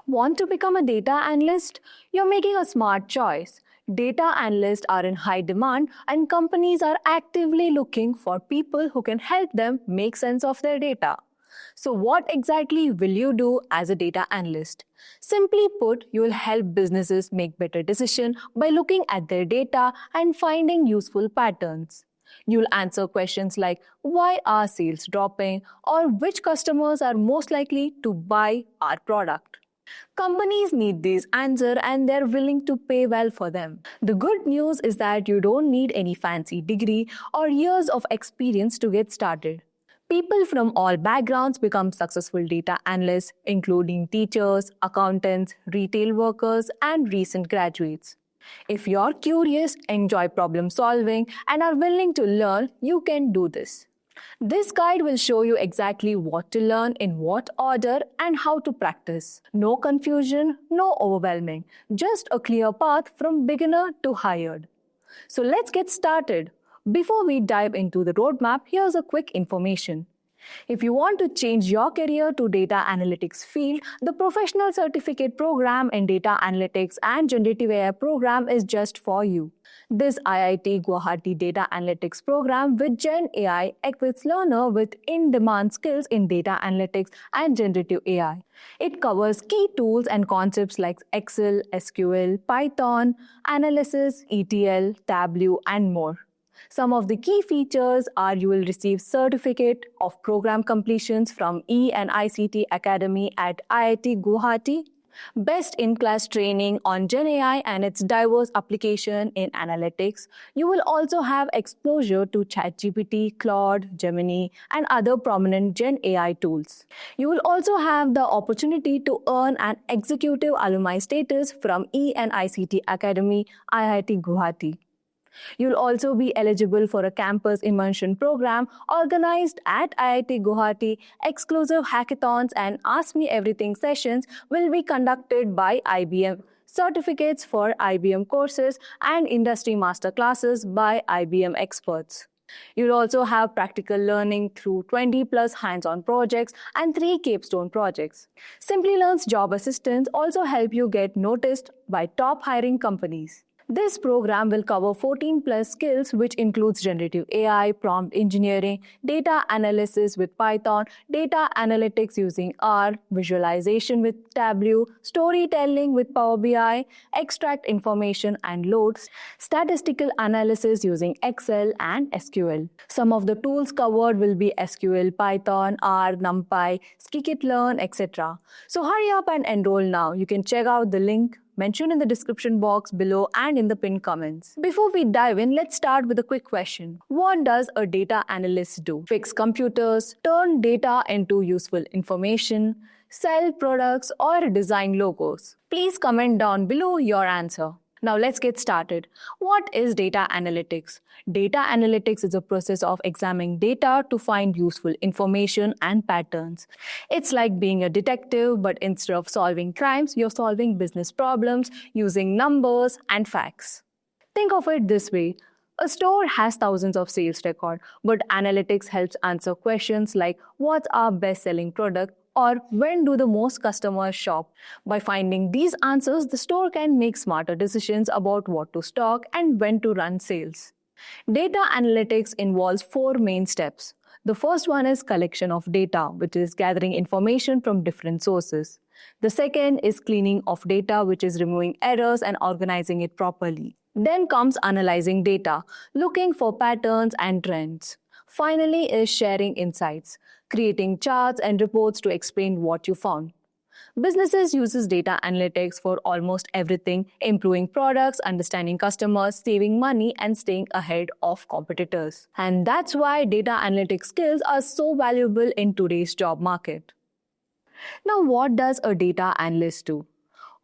Want to become a data analyst? You're making a smart choice. Data analysts are in high demand, and companies are actively looking for people who can help them make sense of their data. So, what exactly will you do as a data analyst? Simply put, you will help businesses make better decisions by looking at their data and finding useful patterns. You'll answer questions like why are sales dropping or which customers are most likely to buy our product. Companies need these answers and they're willing to pay well for them. The good news is that you don't need any fancy degree or years of experience to get started. People from all backgrounds become successful data analysts, including teachers, accountants, retail workers, and recent graduates. If you're curious, enjoy problem solving, and are willing to learn, you can do this. This guide will show you exactly what to learn, in what order, and how to practice. No confusion, no overwhelming, just a clear path from beginner to hired. So let's get started. Before we dive into the roadmap, here's a quick information. If you want to change your career to data analytics field, the professional certificate program in data analytics and generative AI program is just for you. This IIT Guwahati Data Analytics program with Gen AI equips learner with in-demand skills in data analytics and generative AI. It covers key tools and concepts like Excel, SQL, Python, analysis, ETL, Tableau, and more. Some of the key features are you will receive certificate of program completions from E&ICT Academy at IIT Guwahati, best-in-class training on Gen AI and its diverse application in analytics. You will also have exposure to ChatGPT, Claude, Gemini, and other prominent Gen AI tools. You will also have the opportunity to earn an executive alumni status from E&ICT Academy, IIT Guwahati. You'll also be eligible for a campus immersion program organized at IIT Guwahati. Exclusive hackathons and Ask Me Everything sessions will be conducted by IBM. Certificates for IBM courses and industry masterclasses by IBM experts. You'll also have practical learning through 20 plus hands-on projects and 3 capstone projects. Simplilearn's job assistants also help you get noticed by top hiring companies. This program will cover 14 plus skills, which includes generative AI, prompt engineering, data analysis with Python, data analytics using R, visualization with Tableau, storytelling with Power BI, extract information and loads, statistical analysis using Excel and SQL. Some of the tools covered will be SQL, Python, R, NumPy, scikit-learn, etc. So hurry up and enroll now. You can check out the link mentioned in the description box below and in the pinned comments. Before we dive in, let's start with a quick question. What does a data analyst do? Fix computers, turn data into useful information, sell products, or design logos? Please comment down below your answer. Now let's get started. What is data analytics? Data analytics is a process of examining data to find useful information and patterns. It's like being a detective, but instead of solving crimes, you're solving business problems using numbers and facts. Think of it this way. A store has thousands of sales records, but analytics helps answer questions like what's our best-selling product or when do the most customers shop? By finding these answers, the store can make smarter decisions about what to stock and when to run sales. Data analytics involves 4 main steps. The first one is collection of data, which is gathering information from different sources. The second is cleaning of data, which is removing errors and organizing it properly. Then comes analyzing data, looking for patterns and trends. Finally is sharing insights, creating charts and reports to explain what you found. Businesses uses data analytics for almost everything, improving products, understanding customers, saving money, and staying ahead of competitors. And that's why data analytics skills are so valuable in today's job market. Now, what does a data analyst do?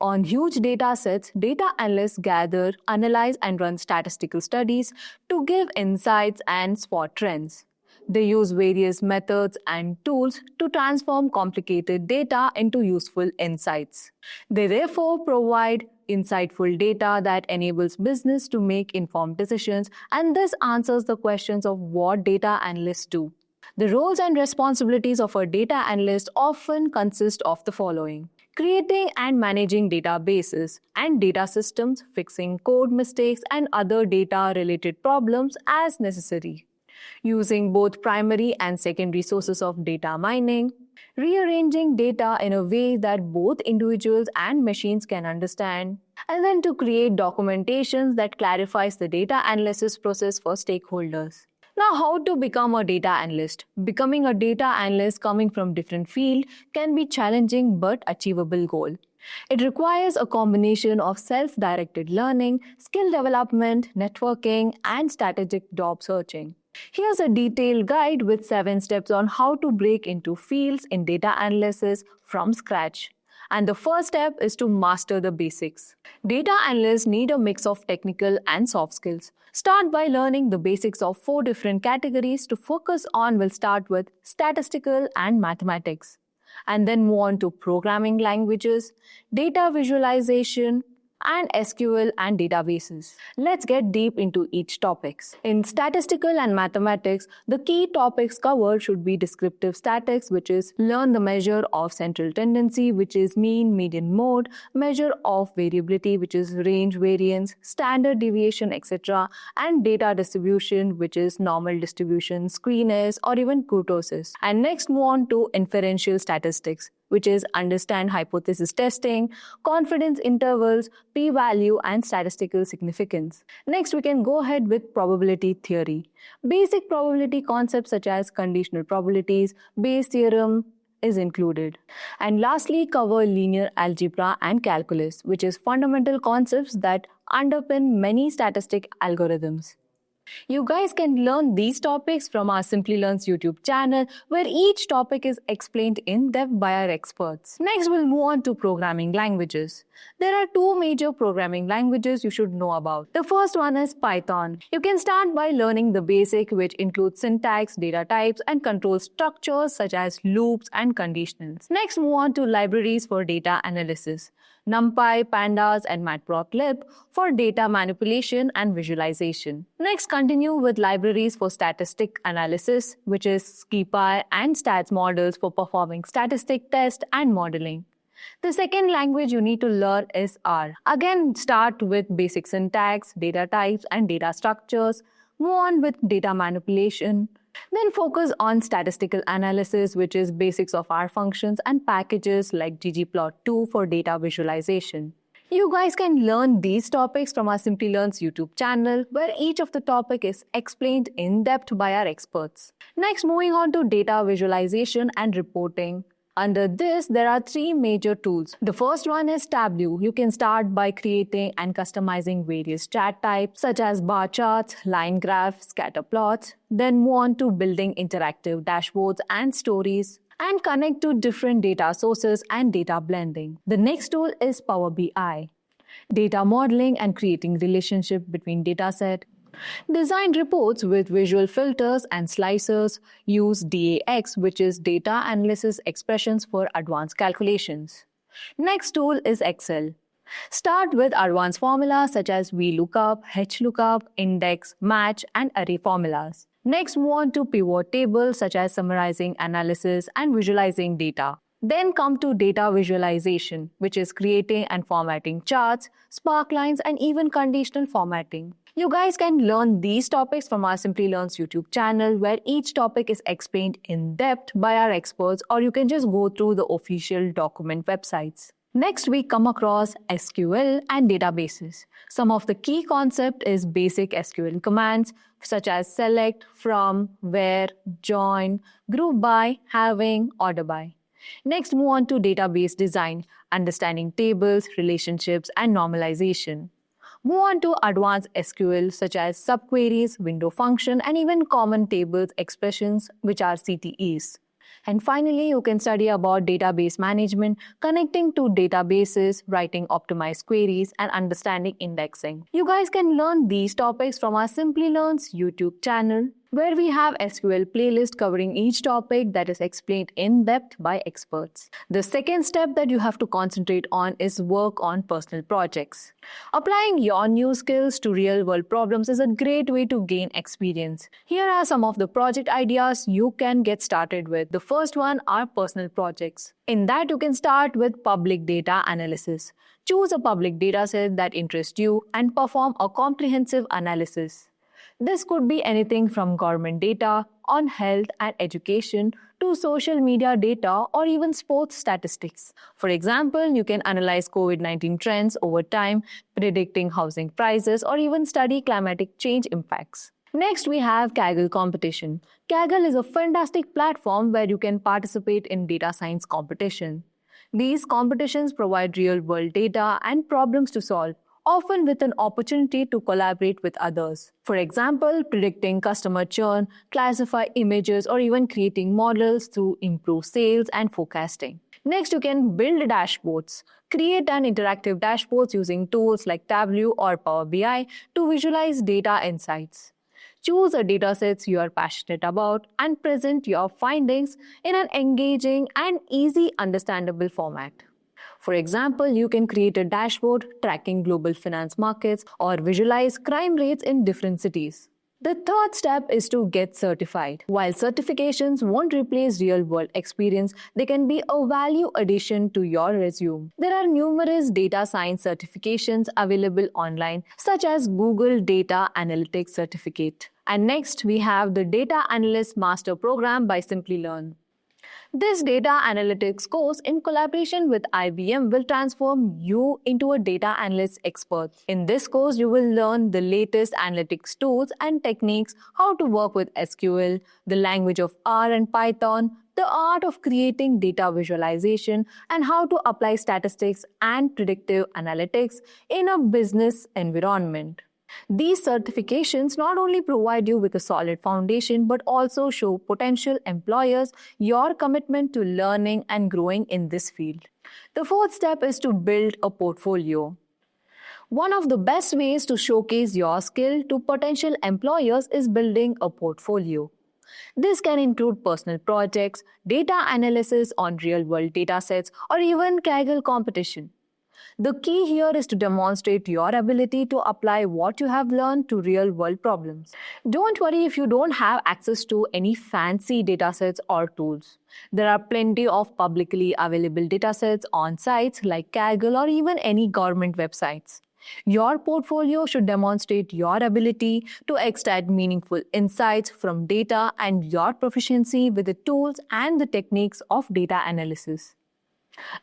On huge data sets, data analysts gather, analyze, and run statistical studies to give insights and spot trends. They use various methods and tools to transform complicated data into useful insights. They therefore provide insightful data that enables business to make informed decisions, and this answers the questions of what data analysts do. The roles and responsibilities of a data analyst often consist of the following: creating and managing databases and data systems, fixing code mistakes and other data-related problems as necessary, using both primary and secondary sources of data mining, rearranging data in a way that both individuals and machines can understand, and then to create documentations that clarifies the data analysis process for stakeholders. Now, how to become a data analyst? Becoming a data analyst coming from different field can be challenging but achievable goal. It requires a combination of self-directed learning, skill development, networking, and strategic job searching. Here's a detailed guide with 7 steps on how to break into fields in data analysis from scratch. And the first step is to master the basics. Data analysts need a mix of technical and soft skills. Start by learning the basics of 4 different categories to focus on. We'll start with statistical and mathematics, and then move on to programming languages, data visualization, and SQL and databases. Let's get deep into each topics. In statistical and mathematics, the key topics covered should be descriptive statics, which is learn the measure of central tendency, which is mean, median, mode, measure of variability, which is range, variance, standard deviation, etc., and data distribution, which is normal distribution, skewness, or even kurtosis. And next move on to inferential statistics, which is understand hypothesis testing, confidence intervals, p-value, and statistical significance. Next, we can go ahead with probability theory. Basic probability concepts such as conditional probabilities, Bayes theorem is included. And lastly, cover linear algebra and calculus, which is fundamental concepts that underpin many statistic algorithms. You guys can learn these topics from our Simply Learns YouTube channel, where each topic is explained in depth by our experts. Next, we'll move on to programming languages. There are 2 major programming languages you should know about. The first one is Python. You can start by learning the basic, which includes syntax, data types, and control structures such as loops and conditionals. Next, move on to libraries for data analysis. NumPy, Pandas, and Matplotlib for data manipulation and visualization. Next, continue with libraries for statistic analysis, which is SciPy and stats models for performing statistic tests and modeling. The second language you need to learn is R. Again, start with basic syntax, data types, and data structures. Move on with data manipulation. Then focus on statistical analysis, which is basics of R functions and packages like ggplot2 for data visualization. You guys can learn these topics from our Simply Learns YouTube channel, where each of the topic is explained in depth by our experts. Next, moving on to data visualization and reporting. Under this, there are 3 major tools. The first one is Tableau. You can start by creating and customizing various chart types such as bar charts, line graphs, scatter plots. Then move on to building interactive dashboards and stories, and connect to different data sources and data blending. The next tool is Power BI. Data modeling and creating relationship between dataset. Design reports with visual filters and slicers. Use DAX, which is data analysis expressions for advanced calculations. Next tool is Excel. Start with advanced formulas such as VLOOKUP, HLOOKUP, index, match, and array formulas. Next, move on to pivot tables such as summarizing analysis and visualizing data. Then come to data visualization, which is creating and formatting charts, sparklines, and even conditional formatting. You guys can learn these topics from our Simply Learns YouTube channel, where each topic is explained in depth by our experts, or you can just go through the official document websites. Next, we come across SQL and databases. Some of the key concept is basic SQL commands such as select, from, where, join, group by, having, order by. Next, move on to database design, understanding tables, relationships, and normalization. Move on to advanced SQL such as subqueries, window function, and even common tables expressions, which are CTEs. And finally, you can study about database management, connecting to databases, writing optimized queries, and understanding indexing. You guys can learn these topics from our Simply Learns YouTube channel. where we have SQL playlist covering each topic that is explained in depth by experts. The second step that you have to concentrate on is work on personal projects. Applying your new skills to real-world problems is a great way to gain experience. Here are some of the project ideas you can get started with. The first one are personal projects. In that, you can start with public data analysis. Choose a public dataset that interests you and perform a comprehensive analysis. This could be anything from government data on health and education to social media data or even sports statistics. For example, you can analyze COVID-19 trends over time, predicting housing prices, or even study climatic change impacts. Next, we have Kaggle competition. Kaggle is a fantastic platform where you can participate in data science competition. These competitions provide real-world data and problems to solve, often with an opportunity to collaborate with others. For example, predicting customer churn, classify images, or even creating models to improve sales and forecasting. Next, you can build dashboards. Create an interactive dashboards using tools like Tableau or Power BI to visualize data insights. Choose a dataset you are passionate about and present your findings in an engaging and easy understandable format. For example, you can create a dashboard tracking global finance markets or visualize crime rates in different cities. The third step is to get certified. While certifications won't replace real-world experience, they can be a value addition to your resume. There are numerous data science certifications available online, such as Google Data Analytics Certificate. And next, we have the Data Analyst Master Program by Simplilearn. This data analytics course in collaboration with IBM will transform you into a data analyst expert. In this course, you will learn the latest analytics tools and techniques, how to work with SQL, the language of R and Python, the art of creating data visualization, and how to apply statistics and predictive analytics in a business environment. These certifications not only provide you with a solid foundation but also show potential employers your commitment to learning and growing in this field. The fourth step is to build a portfolio. One of the best ways to showcase your skill to potential employers is building a portfolio. This can include personal projects, data analysis on real-world datasets, or even Kaggle competition. The key here is to demonstrate your ability to apply what you have learned to real-world problems. Don't worry if you don't have access to any fancy datasets or tools. There are plenty of publicly available datasets on sites like Kaggle or even any government websites. Your portfolio should demonstrate your ability to extract meaningful insights from data and your proficiency with the tools and the techniques of data analysis.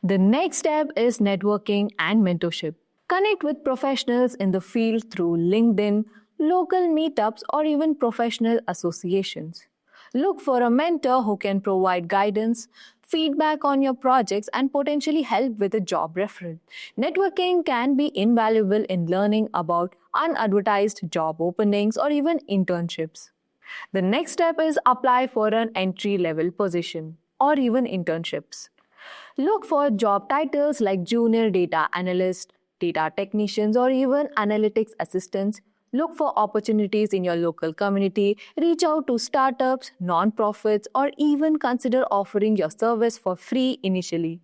The next step is networking and mentorship. Connect with professionals in the field through LinkedIn, local meetups, or even professional associations. Look for a mentor who can provide guidance, feedback on your projects, and potentially help with a job referral. Networking can be invaluable in learning about unadvertised job openings or even internships. The next step is apply for an entry-level position or even internships. Look for job titles like junior data analyst, data technicians, or even analytics assistants. Look for opportunities in your local community, reach out to startups, nonprofits, or even consider offering your service for free initially.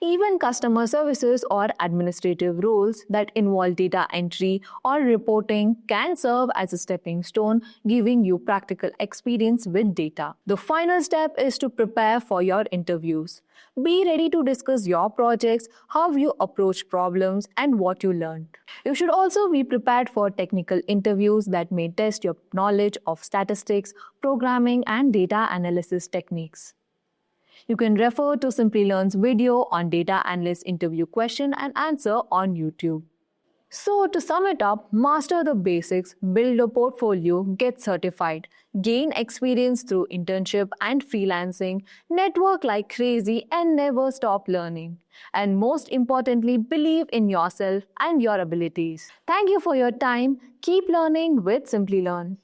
Even customer services or administrative roles that involve data entry or reporting can serve as a stepping stone, giving you practical experience with data. The final step is to prepare for your interviews. Be ready to discuss your projects, how you approach problems, and what you learned. You should also be prepared for technical interviews that may test your knowledge of statistics, programming, and data analysis techniques. You can refer to Simplilearn's video on data analyst interview question and answer on YouTube. So to sum it up, master the basics, build a portfolio, get certified, gain experience through internship and freelancing, network like crazy and never stop learning. And most importantly, believe in yourself and your abilities. Thank you for your time. Keep learning with Simplilearn.